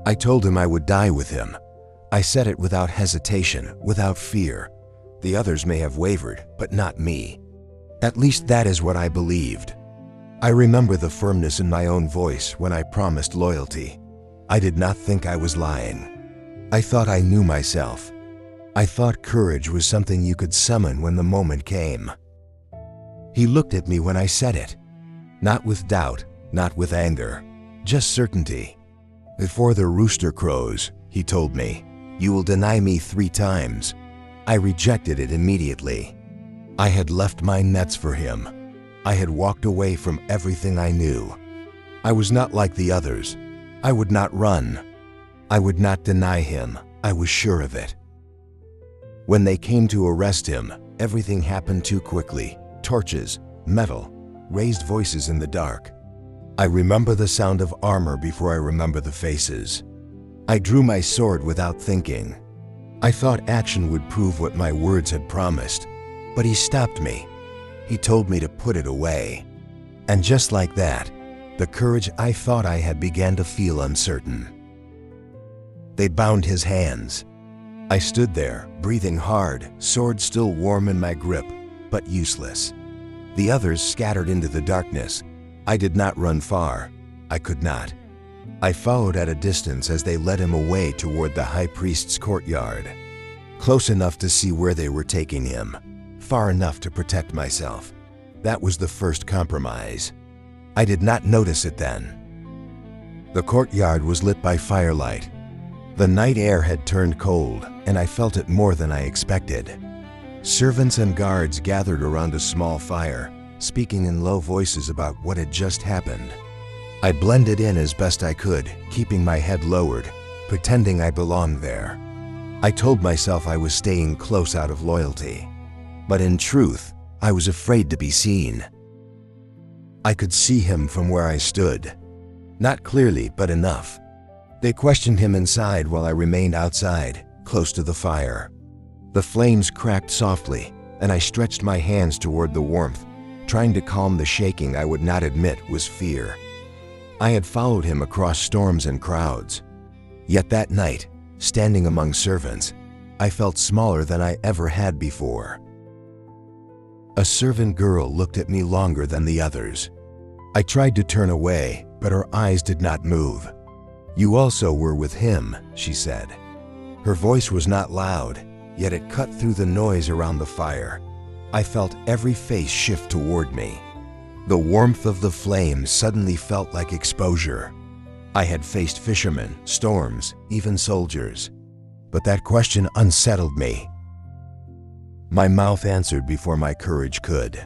I told him I would die with him. I said it without hesitation, without fear. The others may have wavered, but not me. At least that is what I believed. I remember the firmness in my own voice when I promised loyalty. I did not think I was lying. I thought I knew myself. I thought courage was something you could summon when the moment came. He looked at me when I said it. Not with doubt, not with anger, just certainty. Before the rooster crows, he told me, "You will deny me 3 times." I rejected it immediately. I had left my nets for him. I had walked away from everything I knew. I was not like the others. I would not run. I would not deny him. I was sure of it. When they came to arrest him, everything happened too quickly. Torches, metal, raised voices in the dark. I remember the sound of armor before I remember the faces. I drew my sword without thinking. I thought action would prove what my words had promised, but he stopped me. He told me to put it away. And just like that, the courage I thought I had began to feel uncertain. They bound his hands. I stood there, breathing hard, sword still warm in my grip, but useless. The others scattered into the darkness. I did not run far. I could not. I followed at a distance as they led him away toward the high priest's courtyard. Close enough to see where they were taking him. Far enough to protect myself. That was the first compromise. I did not notice it then. The courtyard was lit by firelight. The night air had turned cold, and I felt it more than I expected. Servants and guards gathered around a small fire, speaking in low voices about what had just happened. I blended in as best I could, keeping my head lowered, pretending I belonged there. I told myself I was staying close out of loyalty. But in truth, I was afraid to be seen. I could see him from where I stood. Not clearly, but enough. They questioned him inside while I remained outside, close to the fire. The flames cracked softly, and I stretched my hands toward the warmth, trying to calm the shaking I would not admit was fear. I had followed him across storms and crowds. Yet that night, standing among servants, I felt smaller than I ever had before. A servant girl looked at me longer than the others. I tried to turn away, but her eyes did not move. "You also were with him," she said. Her voice was not loud, yet it cut through the noise around the fire. I felt every face shift toward me. The warmth of the flames suddenly felt like exposure. I had faced fishermen, storms, even soldiers. But that question unsettled me. My mouth answered before my courage could.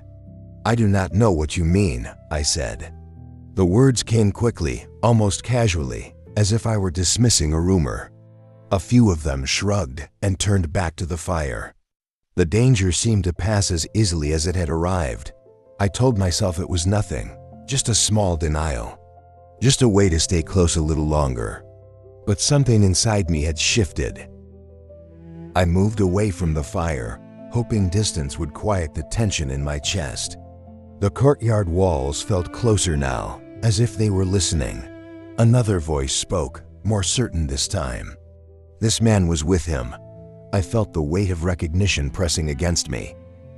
"I do not know what you mean," I said. The words came quickly, almost casually, as if I were dismissing a rumor. A few of them shrugged and turned back to the fire. The danger seemed to pass as easily as it had arrived. I told myself it was nothing, just a small denial. Just a way to stay close a little longer. But something inside me had shifted. I moved away from the fire, hoping distance would quiet the tension in my chest. The courtyard walls felt closer now, as if they were listening. Another voice spoke, more certain this time. This man was with him. I felt the weight of recognition pressing against me.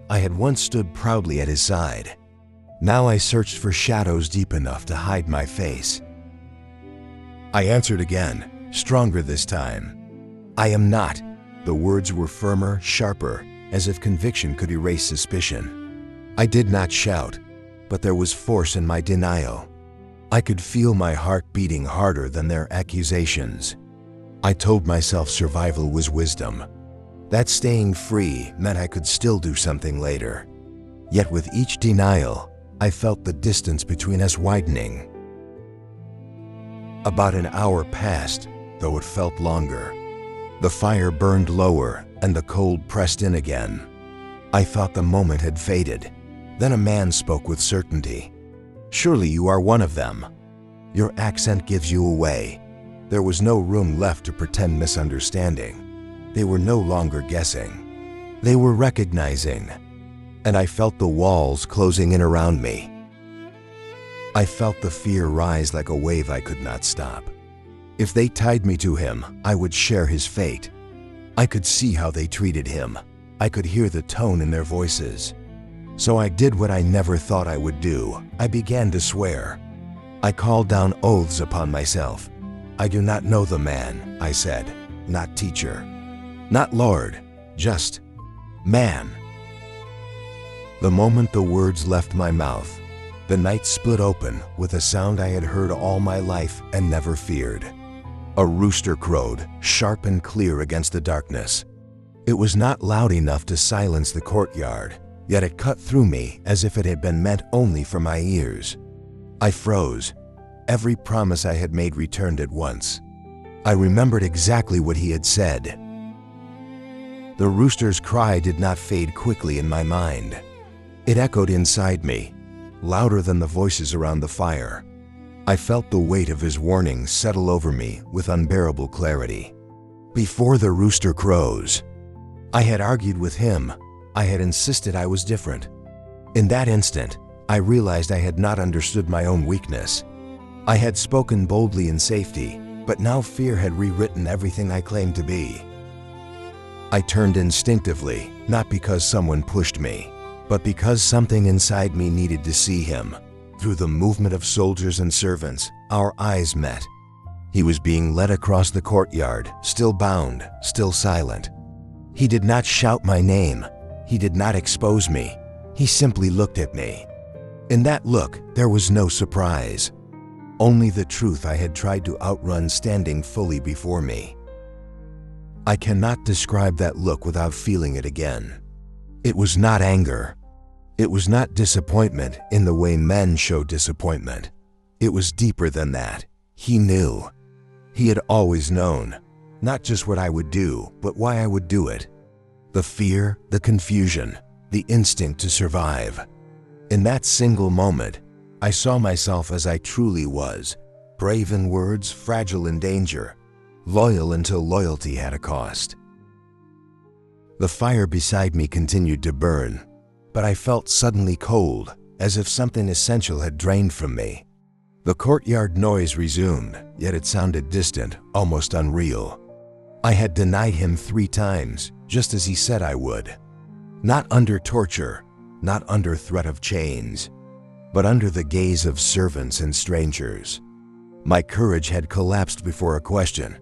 I had once stood proudly at his side. Now I searched for shadows deep enough to hide my face. I answered again, stronger this time. "I am not." The words were firmer, sharper, as if conviction could erase suspicion. I did not shout, but there was force in my denial. I could feel my heart beating harder than their accusations. I told myself survival was wisdom, that staying free meant I could still do something later. Yet with each denial, I felt the distance between us widening. About an hour passed, though it felt longer. The fire burned lower, and the cold pressed in again. I thought the moment had faded. Then a man spoke with certainty. "Surely you are one of them. Your accent gives you away." There was no room left to pretend misunderstanding. They were no longer guessing. They were recognizing. And I felt the walls closing in around me. I felt the fear rise like a wave I could not stop. If they tied me to him, I would share his fate. I could see how they treated him. I could hear the tone in their voices. So I did what I never thought I would do. I began to swear. I called down oaths upon myself. I do not know the man, I said, not teacher, not Lord, just man. The moment the words left my mouth, the night split open with a sound I had heard all my life and never feared. A rooster crowed, sharp and clear against the darkness. It was not loud enough to silence the courtyard, yet it cut through me as if it had been meant only for my ears. I froze. Every promise I had made returned at once. I remembered exactly what he had said. The rooster's cry did not fade quickly in my mind. It echoed inside me, louder than the voices around the fire. I felt the weight of his warning settle over me with unbearable clarity. Before the rooster crows, I had argued with him. I had insisted I was different. In that instant, I realized I had not understood my own weakness. I had spoken boldly in safety, but now fear had rewritten everything I claimed to be. I turned instinctively, not because someone pushed me, but because something inside me needed to see him. Through the movement of soldiers and servants, our eyes met. He was being led across the courtyard, still bound, still silent. He did not shout my name. He did not expose me. He simply looked at me. In that look, there was no surprise. Only the truth I had tried to outrun standing fully before me. I cannot describe that look without feeling it again. It was not anger. It was not disappointment in the way men show disappointment. It was deeper than that. He knew. He had always known, not just what I would do, but why I would do it. The fear, the confusion, the instinct to survive. In that single moment, I saw myself as I truly was, brave in words, fragile in danger, loyal until loyalty had a cost. The fire beside me continued to burn, but I felt suddenly cold, as if something essential had drained from me. The courtyard noise resumed, yet it sounded distant, almost unreal. I had denied him 3 times, just as he said I would. Not under torture, not under threat of chains, but under the gaze of servants and strangers. My courage had collapsed before a question,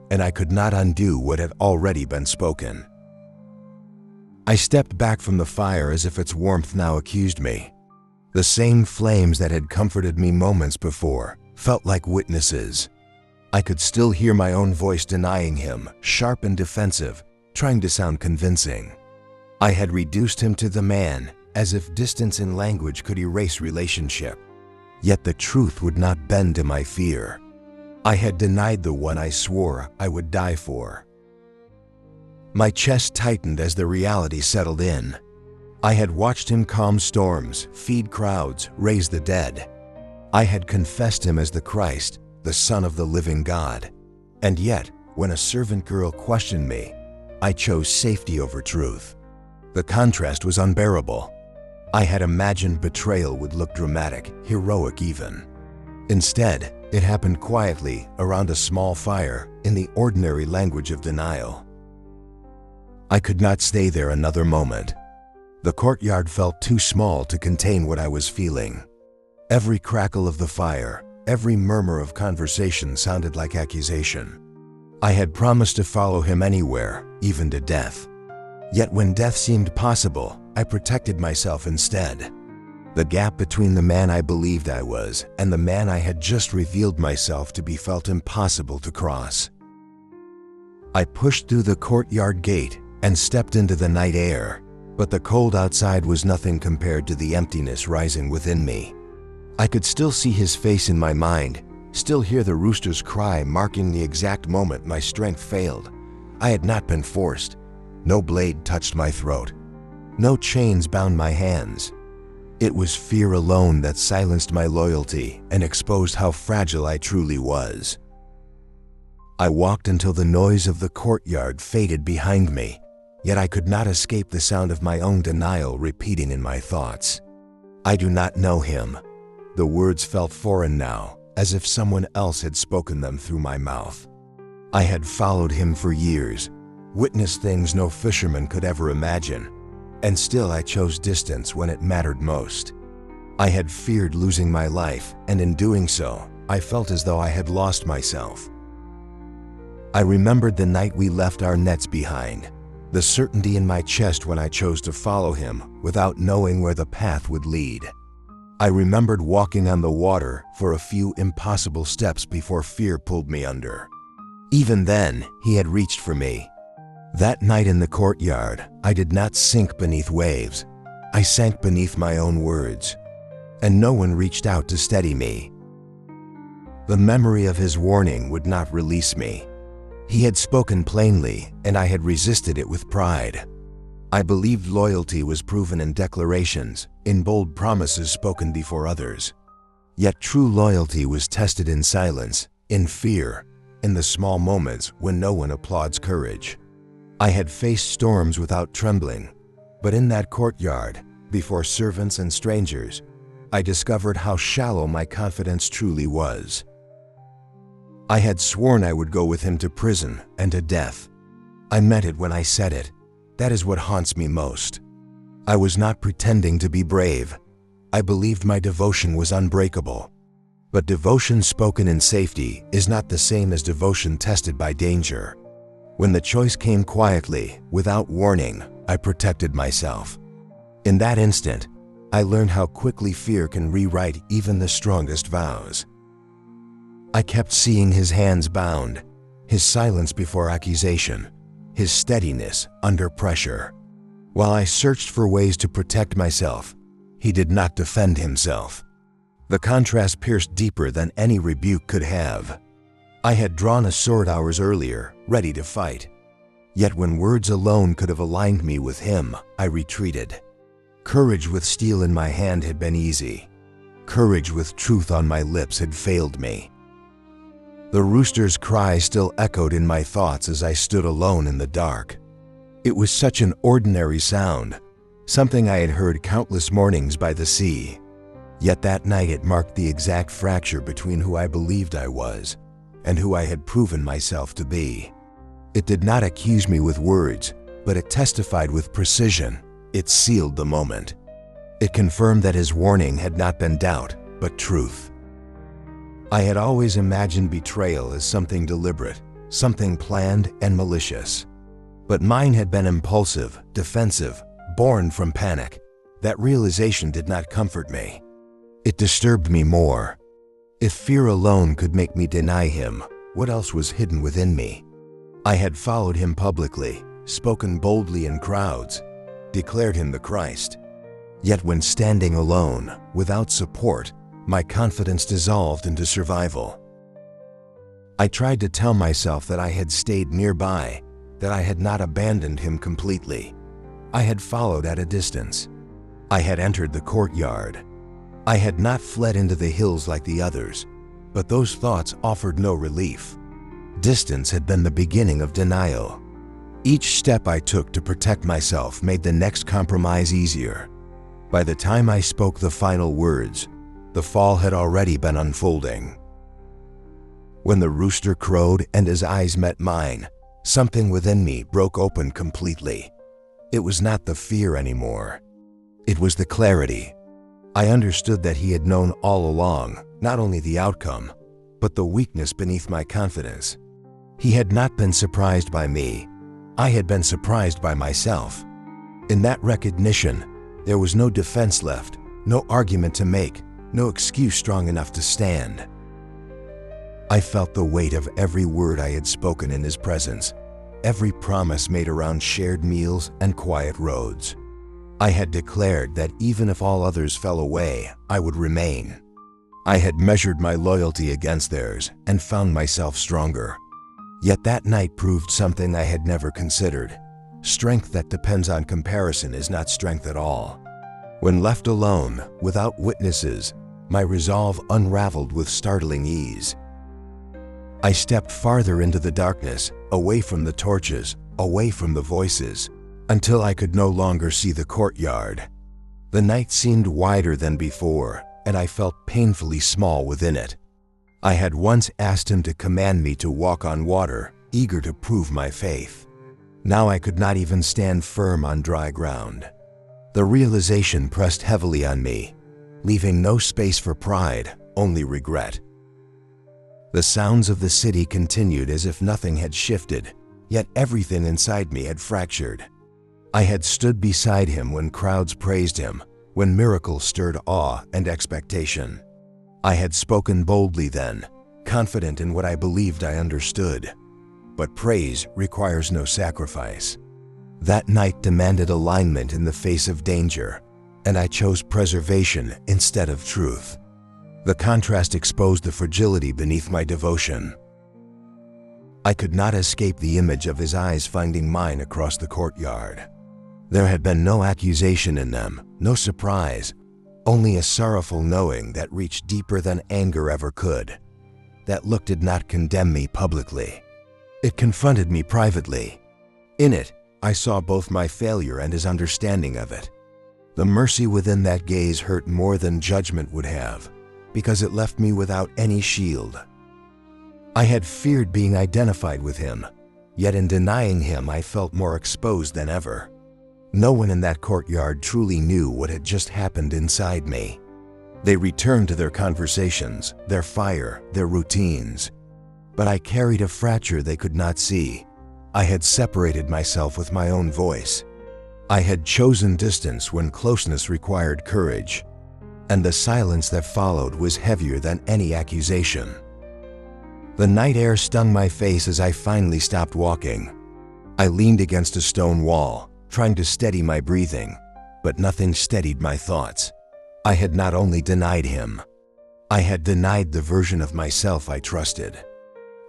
and I could not undo what had already been spoken. I stepped back from the fire as if its warmth now accused me. The same flames that had comforted me moments before felt like witnesses. I could still hear my own voice denying him, sharp and defensive, trying to sound convincing. I had reduced him to the man, as if distance in language could erase relationship. Yet the truth would not bend to my fear. I had denied the one I swore I would die for. My chest tightened as the reality settled in. I had watched him calm storms, feed crowds, raise the dead. I had confessed him as the Christ, the Son of the living God. And yet, when a servant girl questioned me, I chose safety over truth. The contrast was unbearable. I had imagined betrayal would look dramatic, heroic even. Instead, it happened quietly around a small fire in the ordinary language of denial. I could not stay there another moment. The courtyard felt too small to contain what I was feeling. Every crackle of the fire, every murmur of conversation sounded like accusation. I had promised to follow him anywhere, even to death. Yet when death seemed possible, I protected myself instead. The gap between the man I believed I was and the man I had just revealed myself to be felt impossible to cross. I pushed through the courtyard gate and stepped into the night air, but the cold outside was nothing compared to the emptiness rising within me. I could still see his face in my mind, still hear the rooster's cry marking the exact moment my strength failed. I had not been forced. No blade touched my throat. No chains bound my hands. It was fear alone that silenced my loyalty and exposed how fragile I truly was. I walked until the noise of the courtyard faded behind me, yet I could not escape the sound of my own denial repeating in my thoughts. I do not know him. The words felt foreign now, as if someone else had spoken them through my mouth. I had followed him for years, witnessed things no fisherman could ever imagine, and still I chose distance when it mattered most. I had feared losing my life, and in doing so, I felt as though I had lost myself. I remembered the night we left our nets behind, the certainty in my chest when I chose to follow him without knowing where the path would lead. I remembered walking on the water for a few impossible steps before fear pulled me under. Even then, he had reached for me. That night in the courtyard, I did not sink beneath waves. I sank beneath my own words, and no one reached out to steady me. The memory of his warning would not release me. He had spoken plainly, and I had resisted it with pride. I believed loyalty was proven in declarations, in bold promises spoken before others. Yet true loyalty was tested in silence, in fear, in the small moments when no one applauds courage. I had faced storms without trembling, but in that courtyard, before servants and strangers, I discovered how shallow my confidence truly was. I had sworn I would go with him to prison and to death. I meant it when I said it. That is what haunts me most. I was not pretending to be brave. I believed my devotion was unbreakable. But devotion spoken in safety is not the same as devotion tested by danger. When the choice came quietly, without warning, I protected myself. In that instant, I learned how quickly fear can rewrite even the strongest vows. I kept seeing his hands bound, his silence before accusation, his steadiness under pressure. While I searched for ways to protect myself, he did not defend himself. The contrast pierced deeper than any rebuke could have. I had drawn a sword hours earlier, ready to fight. Yet when words alone could have aligned me with him, I retreated. Courage with steel in my hand had been easy. Courage with truth on my lips had failed me. The rooster's cry still echoed in my thoughts as I stood alone in the dark. It was such an ordinary sound, something I had heard countless mornings by the sea. Yet that night it marked the exact fracture between who I believed I was and who I had proven myself to be. It did not accuse me with words, but it testified with precision. It sealed the moment. It confirmed that his warning had not been doubt, but truth. I had always imagined betrayal as something deliberate, something planned and malicious. But mine had been impulsive, defensive, born from panic. That realization did not comfort me. It disturbed me more. If fear alone could make me deny him, what else was hidden within me? I had followed him publicly, spoken boldly in crowds, declared him the Christ. Yet when standing alone, without support, my confidence dissolved into survival. I tried to tell myself that I had stayed nearby, that I had not abandoned him completely. I had followed at a distance. I had entered the courtyard. I had not fled into the hills like the others, but those thoughts offered no relief. Distance had been the beginning of denial. Each step I took to protect myself made the next compromise easier. By the time I spoke the final words, the fall had already been unfolding. When the rooster crowed and his eyes met mine, something within me broke open completely. It was not the fear anymore. It was the clarity. I understood that he had known all along, not only the outcome, but the weakness beneath my confidence. He had not been surprised by me. I had been surprised by myself. In that recognition, there was no defense left, no argument to make, no excuse strong enough to stand. I felt the weight of every word I had spoken in his presence, every promise made around shared meals and quiet roads. I had declared that even if all others fell away, I would remain. I had measured my loyalty against theirs and found myself stronger. Yet that night proved something I had never considered. Strength that depends on comparison is not strength at all. When left alone, without witnesses, my resolve unraveled with startling ease. I stepped farther into the darkness, away from the torches, away from the voices, until I could no longer see the courtyard. The night seemed wider than before, and I felt painfully small within it. I had once asked him to command me to walk on water, eager to prove my faith. Now I could not even stand firm on dry ground. The realization pressed heavily on me, leaving no space for pride, only regret. The sounds of the city continued as if nothing had shifted, yet everything inside me had fractured. I had stood beside him when crowds praised him, when miracles stirred awe and expectation. I had spoken boldly then, confident in what I believed I understood. But praise requires no sacrifice. That night demanded alignment in the face of danger, and I chose preservation instead of truth. The contrast exposed the fragility beneath my devotion. I could not escape the image of his eyes finding mine across the courtyard. There had been no accusation in them, no surprise, only a sorrowful knowing that reached deeper than anger ever could. That look did not condemn me publicly. It confronted me privately. In it, I saw both my failure and his understanding of it. The mercy within that gaze hurt more than judgment would have, because it left me without any shield. I had feared being identified with him, yet in denying him I felt more exposed than ever. No one in that courtyard truly knew what had just happened inside me. They returned to their conversations, their fire, their routines. But I carried a fracture they could not see. I had separated myself with my own voice. I had chosen distance when closeness required courage, and the silence that followed was heavier than any accusation. The night air stung my face as I finally stopped walking. I leaned against a stone wall, trying to steady my breathing, but nothing steadied my thoughts. I had not only denied him, I had denied the version of myself I trusted.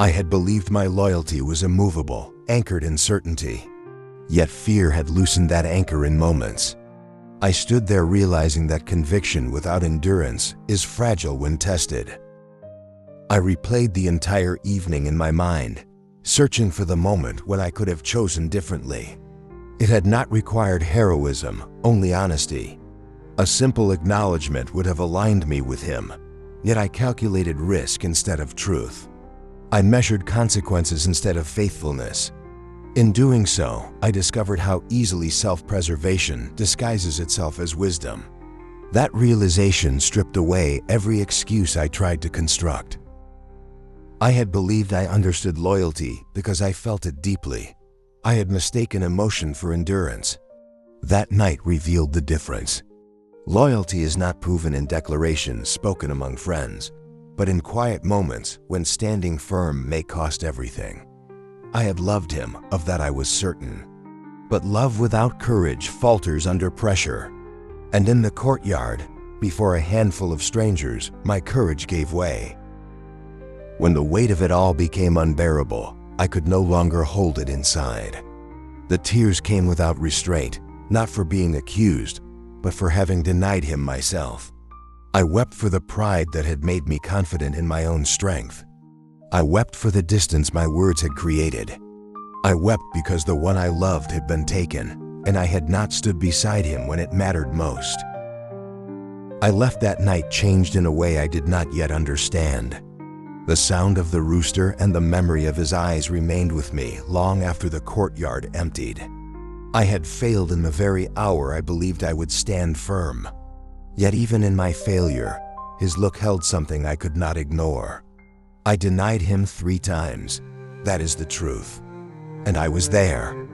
I had believed my loyalty was immovable, anchored in certainty. Yet fear had loosened that anchor in moments. I stood there realizing that conviction without endurance is fragile when tested. I replayed the entire evening in my mind, searching for the moment when I could have chosen differently. It had not required heroism, only honesty. A simple acknowledgement would have aligned me with him, yet I calculated risk instead of truth. I measured consequences instead of faithfulness. In doing so, I discovered how easily self-preservation disguises itself as wisdom. That realization stripped away every excuse I tried to construct. I had believed I understood loyalty because I felt it deeply. I had mistaken emotion for endurance. That night revealed the difference. Loyalty is not proven in declarations spoken among friends, but in quiet moments when standing firm may cost everything. I had loved him, of that I was certain. But love without courage falters under pressure. And in the courtyard, before a handful of strangers, my courage gave way. When the weight of it all became unbearable, I could no longer hold it inside. The tears came without restraint, not for being accused, but for having denied him myself. I wept for the pride that had made me confident in my own strength. I wept for the distance my words had created. I wept because the one I loved had been taken, and I had not stood beside him when it mattered most. I left that night changed in a way I did not yet understand. The sound of the rooster and the memory of his eyes remained with me long after the courtyard emptied. I had failed in the very hour I believed I would stand firm. Yet even in my failure, his look held something I could not ignore. I denied him 3 times. That is the truth. And I was there,